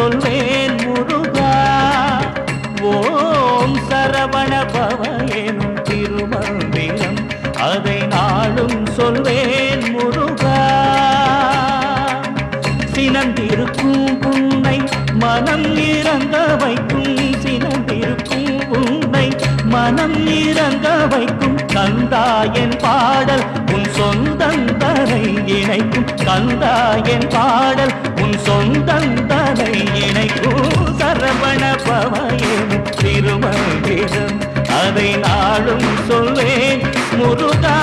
சொல்வேன் முருகா. ஓம் சரவண பவ எனும் திருமந்திரம் அதை நாளும் சொல்வேன் முருகா. சினந்திருக்கும் உன்னை மனம் இறங்க வைக்கும், சினந்திருக்கும் உன்னை மனம் இறங்க வைக்கும் கந்தாயன் பாடல் உன் சொந்தந்தனை இணைக்கும், கந்தாயன் பாடல் உன் சொந்தந்தனை இணைக்கும். சரவண பவயனும் திருமந்திரம் அதை நாளும் சொல்வேன் முருகா.